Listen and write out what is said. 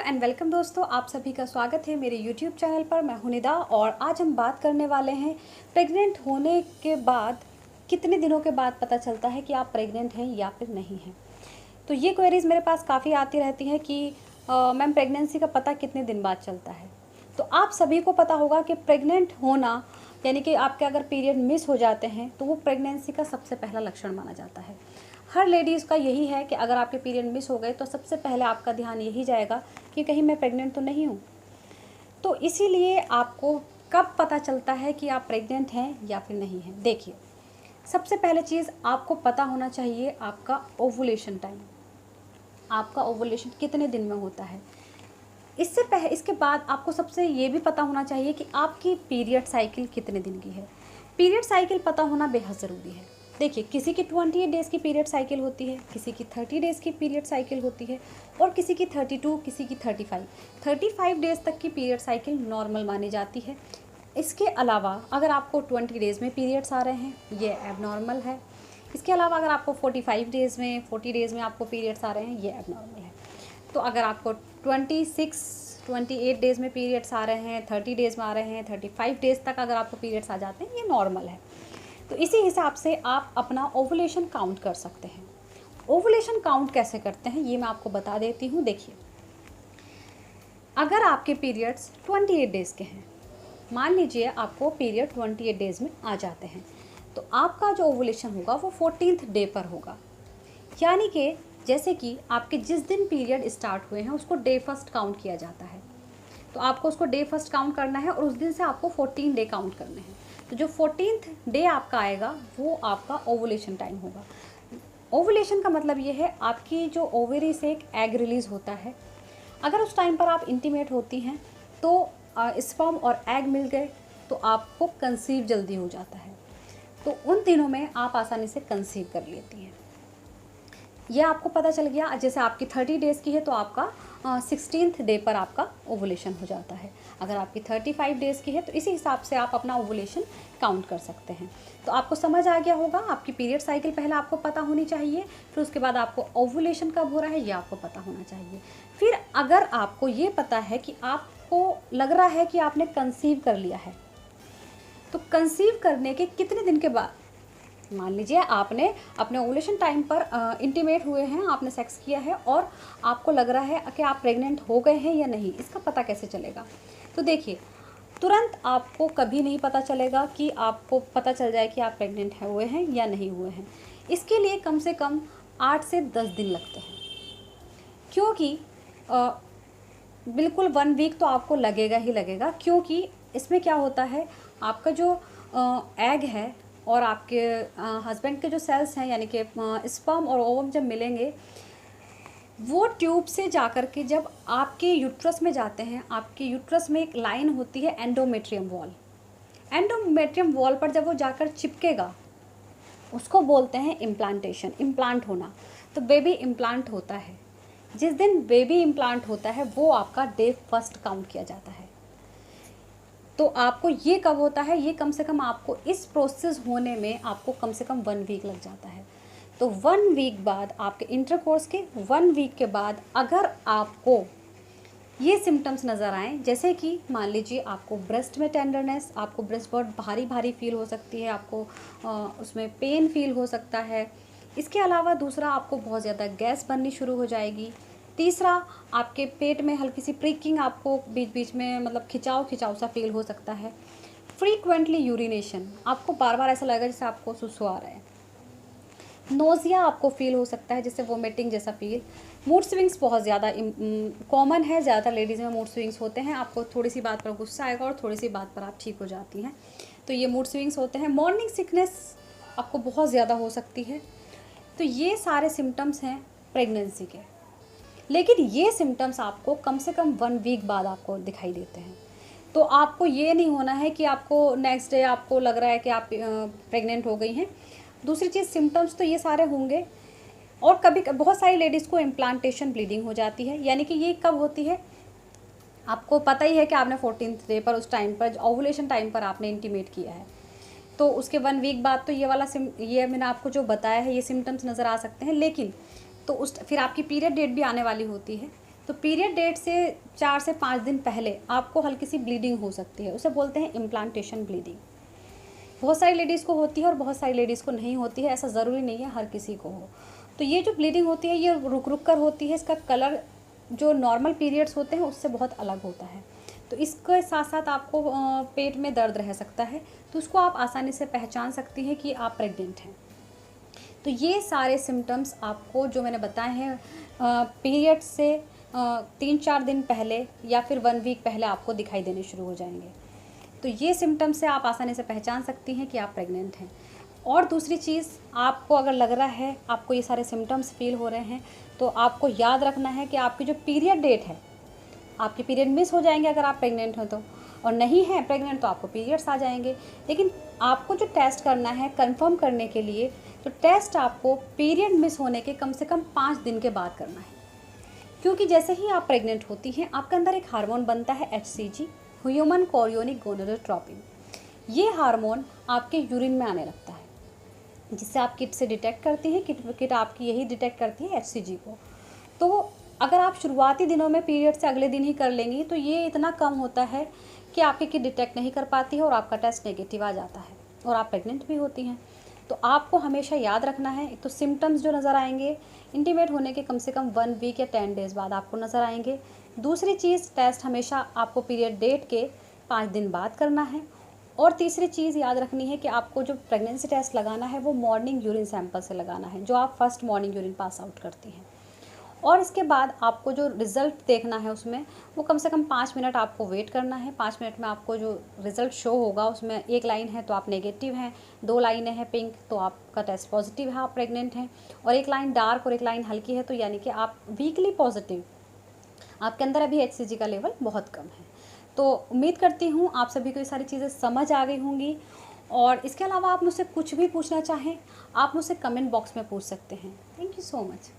And welcome दोस्तों, आप सभी का स्वागत है मेरे यूट्यूब चैनल पर। मैं हूं निदा और आज हम बात करने वाले हैं प्रेग्नेंट होने के बाद कितने दिनों के बाद पता चलता है कि आप प्रेग्नेंट हैं या फिर नहीं हैं। तो ये क्वेरीज़ मेरे पास काफ़ी आती रहती हैं कि मैम प्रेगनेंसी का पता कितने दिन बाद चलता है। तो आप सभी को पता होगा कि प्रेग्नेंट होना यानी कि आपके अगर पीरियड मिस हो जाते हैं तो वो प्रेगनेंसी का सबसे पहला लक्षण माना जाता है। हर लेडीज़ का यही है कि अगर आपके पीरियड मिस हो गए तो सबसे पहले आपका ध्यान यही जाएगा कि कहीं मैं प्रेग्नेंट तो नहीं हूँ। तो इसीलिए आपको कब पता चलता है कि आप प्रेग्नेंट हैं या फिर नहीं हैं। देखिए, सबसे पहले चीज़ आपको पता होना चाहिए आपका ओवुलेशन टाइम। आपका ओवुलेशन कितने दिन में होता है। इसके बाद आपको सबसे ये भी पता होना चाहिए कि आपकी पीरियड साइकिल कितने दिन की है। पीरियड साइकिल पता होना बेहद ज़रूरी है। देखिए, किसी की 28 डेज़ की पीरियड साइकिल होती है, किसी की 30 डेज़ की पीरियड साइकिल होती है और किसी की 32, किसी की 35 डेज़ तक की पीरियड साइकिल नॉर्मल मानी जाती है। इसके अलावा अगर आपको 20 डेज़ में पीरियड्स आ रहे हैं, ये एबनॉर्मल है। इसके अलावा अगर आपको 40 डेज़ में आपको पीरियड्स आ रहे हैं, ये एबनॉर्मल है। तो अगर आपको 28 डेज़ में पीरियड्स आ रहे हैं, 30 डेज़ में आ रहे हैं, 35 डेज़ तक अगर आपको पीरियड्स आ जाते हैं, ये नॉर्मल है। तो इसी हिसाब से आप अपना ओवुलेशन काउंट कर सकते हैं। ओवुलेशन काउंट कैसे करते हैं ये मैं आपको बता देती हूँ। देखिए, अगर आपके पीरियड्स 28 डेज़ के हैं, मान लीजिए आपको पीरियड 28 डेज़ में आ जाते हैं, तो आपका जो ओवुलेशन होगा वो 14th डे पर होगा। यानी कि जैसे कि आपके जिस दिन पीरियड स्टार्ट हुए हैं उसको डे फर्स्ट काउंट किया जाता है। तो आपको उसको डे फर्स्ट काउंट करना है और उस दिन से आपको 14 डे काउंट करने हैं। तो जो 14th डे आपका आएगा वो आपका ओवुलेशन टाइम होगा। ओवुलेशन का मतलब ये है आपकी जो ओवरी से एक एग रिलीज़ होता है। अगर उस टाइम पर आप इंटीमेट होती हैं तो स्पर्म और एग मिल गए तो आपको कंसीव जल्दी हो जाता है। तो उन दिनों में आप आसानी से कंसीव कर लेती हैं। ये आपको पता चल गया। जैसे आपकी 30 डेज़ की है तो आपका 16th डे पर आपका ओवुलेशन हो जाता है। अगर आपकी 35 डेज़ की है तो इसी हिसाब से आप अपना ओवुलेशन काउंट कर सकते हैं। तो आपको समझ आ गया होगा, आपकी पीरियड साइकिल पहले आपको पता होनी चाहिए, फिर उसके बाद आपको ओवुलेशन कब हो रहा है ये आपको पता होना चाहिए। फिर अगर आपको ये पता है कि आपको लग रहा है कि आपने कंसीव कर लिया है, तो कंसीव करने के कितने दिन के बाद, मान लीजिए आपने अपने ओवुलेशन टाइम पर इंटीमेट हुए हैं, आपने सेक्स किया है और आपको लग रहा है कि आप प्रेग्नेंट हो गए हैं या नहीं, इसका पता कैसे चलेगा। तो देखिए, तुरंत आपको कभी नहीं पता चलेगा कि आपको पता चल जाए कि आप प्रेग्नेंट हुए हैं या नहीं हुए हैं। इसके लिए कम से कम 8 से 10 दिन लगते हैं, क्योंकि बिल्कुल 1 वीक तो आपको लगेगा ही लगेगा। क्योंकि इसमें क्या होता है, आपका जो एग है और आपके हस्बैंड के जो सेल्स हैं यानी कि स्पर्म और ओवम जब मिलेंगे, वो ट्यूब से जाकर के जब आपके यूट्रस में जाते हैं, आपके यूट्रस में एक लाइन होती है एंडोमेट्रियम वॉल। एंडोमेट्रियम वॉल पर जब वो जाकर चिपकेगा उसको बोलते हैं इम्प्लांटेशन, इम्प्लांट होना। तो बेबी इम्प्लांट होता है। जिस दिन बेबी इम्प्लांट होता है वो आपका डे फर्स्ट काउंट किया जाता है। तो आपको ये कब होता है, ये कम से कम आपको इस प्रोसेस होने में आपको कम से कम 1 वीक लग जाता है। तो 1 वीक बाद, आपके इंटरकोर्स के 1 वीक के बाद अगर आपको ये सिम्टम्स नज़र आएँ, जैसे कि मान लीजिए आपको ब्रेस्ट में टेंडरनेस, आपको ब्रेस्ट बहुत भारी भारी फील हो सकती है, आपको उसमें पेन फील हो सकता है। इसके अलावा दूसरा, आपको बहुत ज़्यादा गैस बननी शुरू हो जाएगी। तीसरा, आपके पेट में हल्की सी प्रिकिंग, आपको बीच बीच में मतलब खिंचाव खिंचाव सा फील हो सकता है। फ्रीक्वेंटली यूरिनेशन, आपको बार बार ऐसा लगेगा जैसे आपको सुसु आ रहा है। नोज़िया आपको फील हो सकता है, जैसे वोमिटिंग जैसा फील। मूड स्विंग्स बहुत ज़्यादा कॉमन है, ज़्यादातर लेडीज़ में मूड स्विंग्स होते हैं। आपको थोड़ी सी बात पर गुस्सा आएगा और थोड़ी सी बात पर आप ठीक हो जाती हैं, तो ये मूड स्विंग्स होते हैं। मॉर्निंग सिकनेस आपको बहुत ज़्यादा हो सकती है। तो ये सारे सिम्टम्स हैं प्रेगनेंसी के। लेकिन ये सिम्टम्स आपको कम से कम 1 वीक बाद आपको दिखाई देते हैं। तो आपको ये नहीं होना है कि आपको नेक्स्ट डे आपको लग रहा है कि आप प्रेग्नेंट हो गई हैं। दूसरी चीज़, सिम्टम्स तो ये सारे होंगे। और कभी बहुत सारी लेडीज़ को इम्प्लांटेशन ब्लीडिंग हो जाती है। यानी कि ये कब होती है, आपको पता ही है कि आपने 14th डे पर, उस टाइम पर ओवुलेशन टाइम पर आपने इंटीमेट किया है, तो उसके 1 वीक बाद तो ये मैंने आपको जो बताया है ये सिम्टम्स नज़र आ सकते हैं। लेकिन तो फिर आपकी पीरियड डेट भी आने वाली होती है। तो पीरियड डेट से 4 से 5 दिन पहले आपको हल्की सी ब्लीडिंग हो सकती है, उसे बोलते हैं इम्प्लांटेशन ब्लीडिंग। बहुत सारी लेडीज़ को होती है और बहुत सारी लेडीज़ को नहीं होती है, ऐसा ज़रूरी नहीं है हर किसी को हो। तो ये जो ब्लीडिंग होती है ये रुक रुक कर होती है, इसका कलर जो नॉर्मल पीरियड्स होते हैं उससे बहुत अलग होता है। तो इसके साथ साथ आपको पेट में दर्द रह सकता है, तो उसको आप आसानी से पहचान सकती हैं कि आप प्रेग्नेंट हैं। तो ये सारे सिम्टम्स आपको जो मैंने बताए हैं पीरियड से 3-4 दिन पहले या फिर 1 वीक पहले आपको दिखाई देने शुरू हो जाएंगे। तो ये सिम्टम्स से आप आसानी से पहचान सकती हैं कि आप प्रेग्नेंट हैं। और दूसरी चीज़, आपको अगर लग रहा है आपको ये सारे सिम्टम्स फील हो रहे हैं, तो आपको याद रखना है कि आपकी जो पीरियड डेट है, आपके पीरियड मिस हो जाएंगे अगर आप प्रेग्नेंट हो तो, और नहीं है प्रेग्नेंट तो आपको पीरियड्स आ जाएंगे। लेकिन आपको जो टेस्ट करना है कंफर्म करने के लिए, तो टेस्ट आपको पीरियड मिस होने के कम से कम 5 दिन के बाद करना है। क्योंकि जैसे ही आप प्रेग्नेंट होती हैं आपके अंदर एक हार्मोन बनता है HCG, ह्यूमन कोरियोनिक गोनेडोट्रोपिन। ये हार्मोन आपके यूरिन में आने लगता है, जिससे आप किट से डिटेक्ट करती हैं, किट आपकी यही डिटेक्ट करती है HCG को। तो अगर आप शुरुआती दिनों में पीरियड से अगले दिन ही कर लेंगी तो ये इतना कम होता है कि आपकी किट डिटेक्ट नहीं कर पाती है और आपका टेस्ट नेगेटिव आ जाता है और आप प्रेग्नेंट भी होती हैं। तो आपको हमेशा याद रखना है, एक तो सिम्टम्स जो नज़र आएंगे इंटीमेट होने के कम से कम 1 वीक या 10 डेज़ बाद आपको नज़र आएंगे। दूसरी चीज़, टेस्ट हमेशा आपको पीरियड डेट के 5 दिन बाद करना है। और तीसरी चीज़ याद रखनी है कि आपको जो प्रेगनेंसी टेस्ट लगाना है वो मॉर्निंग यूरिन सैंपल से लगाना है, जो आप first morning urine pass out करती हैं। और इसके बाद आपको जो रिज़ल्ट देखना है उसमें वो कम से कम 5 मिनट आपको वेट करना है। 5 मिनट में आपको जो रिज़ल्ट शो होगा उसमें 1 लाइन है तो आप नेगेटिव हैं, 2 लाइनें हैं पिंक तो आपका टेस्ट पॉजिटिव है, आप प्रेग्नेंट हैं, और 1 लाइन डार्क और 1 लाइन हल्की है तो यानी कि आप वीकली पॉजिटिव, आपके अंदर अभी HCG का लेवल बहुत कम है। तो उम्मीद करती हूँ आप सभी को ये सारी चीज़ें समझ आ गई होंगी। और इसके अलावा आप मुझसे कुछ भी पूछना चाहें आप मुझसे कमेंट बॉक्स में पूछ सकते हैं। Thank you so much.